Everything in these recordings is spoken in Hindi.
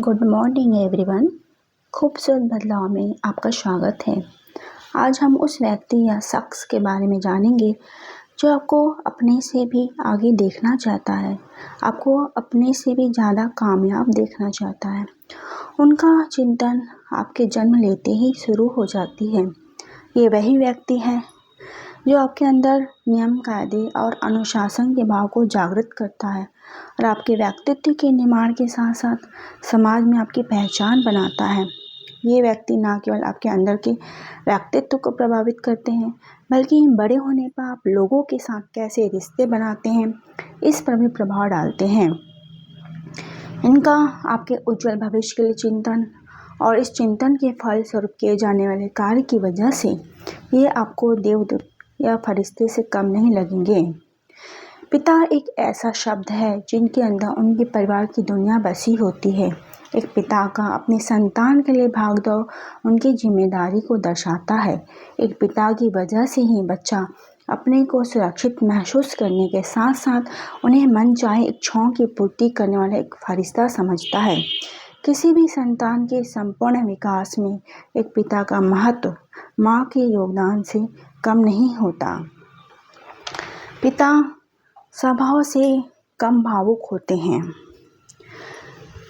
Good morning everyone. खूबसूरत बदलाव में आपका स्वागत है। आज हम उस व्यक्ति या शख्स के बारे में जानेंगे जो आपको अपने से भी आगे देखना चाहता है, आपको अपने से भी ज़्यादा कामयाब देखना चाहता है। उनका चिंतन आपके जन्म लेते ही शुरू हो जाती है। ये वही व्यक्ति है जो आपके अंदर नियम, कायदे और अनुशासन के भाव को जागृत करता है और आपके व्यक्तित्व के निर्माण के साथ साथ समाज में आपकी पहचान बनाता है। ये व्यक्ति न केवल आपके अंदर के व्यक्तित्व को प्रभावित करते हैं, बल्कि बड़े होने पर आप लोगों के साथ कैसे रिश्ते बनाते हैं, इस पर भी प्रभाव डालते हैं। इनका आपके उज्जवल भविष्य के लिए चिंतन और इस चिंतन के फल स्वरूप किए जाने वाले कार्य की वजह से ये आपको देवदूत या फरिश्ते से कम नहीं लगेंगे। पिता एक ऐसा शब्द है जिनके अंदर उनके परिवार की दुनिया बसी होती है। एक पिता का अपनी संतान के लिए भागदौड़ उनकी जिम्मेदारी को दर्शाता है। एक पिता की वजह से ही बच्चा अपने को सुरक्षित महसूस करने के साथ साथ उन्हें मनचाहे इच्छाओं की पूर्ति करने वाला एक फरिश्ता समझता है। किसी भी संतान के संपूर्ण विकास में एक पिता का महत्व माँ के योगदान से कम नहीं होता। पिता स्वभाव से कम भावुक होते हैं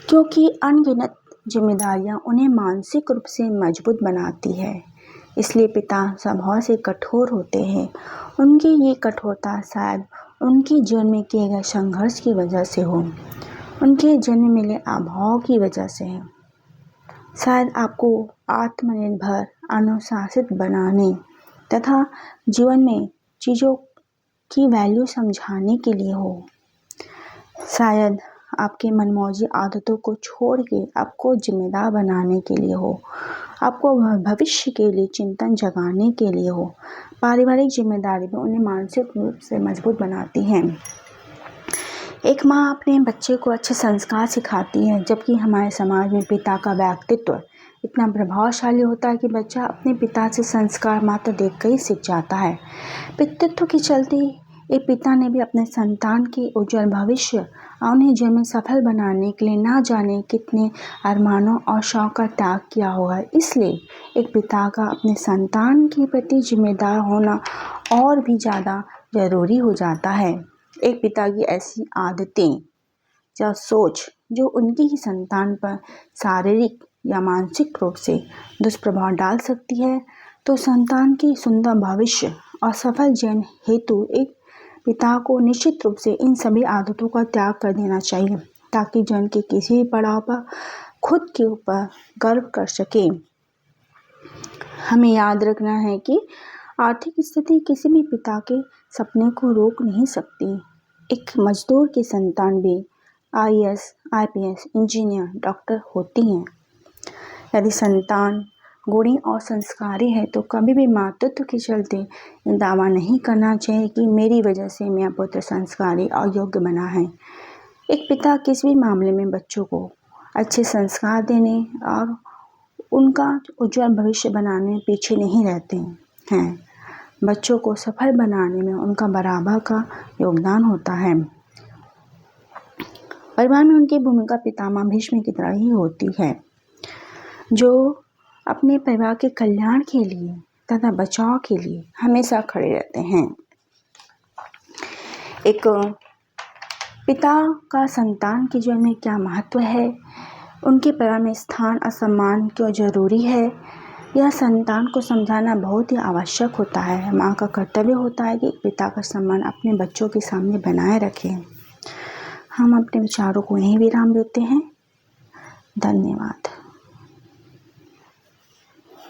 क्योंकि अनगिनत जिम्मेदारियां उन्हें मानसिक रूप से मजबूत बनाती है। इसलिए पिता स्वभाव से कठोर होते हैं। उनकी ये कठोरता शायद उनके जीवन में किए गए संघर्ष की वजह से हो, उनके जन्म मिले अभाव की वजह से है। शायद आपको आत्मनिर्भर, अनुशासित बनाने तथा जीवन में चीज़ों की वैल्यू समझाने के लिए हो। शायद आपके मनमौजी आदतों को छोड़ के आपको जिम्मेदार बनाने के लिए हो, आपको भविष्य के लिए चिंतन जगाने के लिए हो। पारिवारिक जिम्मेदारी भी उन्हें मानसिक रूप से मजबूत बनाती है। एक माँ अपने बच्चे को अच्छे संस्कार सिखाती है, जबकि हमारे समाज में पिता का व्यक्तित्व इतना प्रभावशाली होता है कि बच्चा अपने पिता से संस्कार मात्र देखकर ही सीख जाता है। पितृत्व के चलते एक पिता ने भी अपने संतान के उज्जवल भविष्य और उन्हें जीवन में सफल बनाने के लिए ना जाने कितने अरमानों और शौक का त्याग किया होगा। इसलिए एक पिता का अपने संतान के प्रति जिम्मेदार होना और भी ज़्यादा ज़रूरी हो जाता है। एक पिता की ऐसी आदतें या सोच जो उनकी ही संतान पर शारीरिक या मानसिक रूप से दुष्प्रभाव डाल सकती है, तो संतान की सुंदर भविष्य और सफल जीवन हेतु एक पिता को निश्चित रूप से इन सभी आदतों का त्याग कर देना चाहिए, ताकि जीवन के किसी भी पड़ाव पर खुद के ऊपर गर्व कर सके। हमें याद रखना है कि आर्थिक स्थिति किसी भी पिता के सपने को रोक नहीं सकती। एक मजदूर की संतान भी IAS, IPS, इंजीनियर, डॉक्टर होती हैं। यदि संतान गुणी और संस्कारी है तो कभी भी मातृत्व के चलते दावा नहीं करना चाहिए कि मेरी वजह से मेरा पुत्र संस्कारी और योग्य बना है। एक पिता किसी भी मामले में बच्चों को अच्छे संस्कार देने और उनका उज्जवल भविष्य बनाने में पीछे नहीं रहते हैं। बच्चों को सफल बनाने में उनका बराबर का योगदान होता है। परिवार में उनकी भूमिका पितामह भीष्म की तरह ही होती है, जो अपने परिवार के कल्याण के लिए तथा बचाव के लिए हमेशा खड़े रहते हैं। एक पिता का संतान के जीवन में क्या महत्व है, उनके परिवार में स्थान और सम्मान क्यों जरूरी है, यह संतान को समझाना बहुत ही आवश्यक होता है। माँ का कर्तव्य होता है कि पिता का सम्मान अपने बच्चों के सामने बनाए रखें। हम अपने विचारों को यहीं विराम देते हैं। धन्यवाद।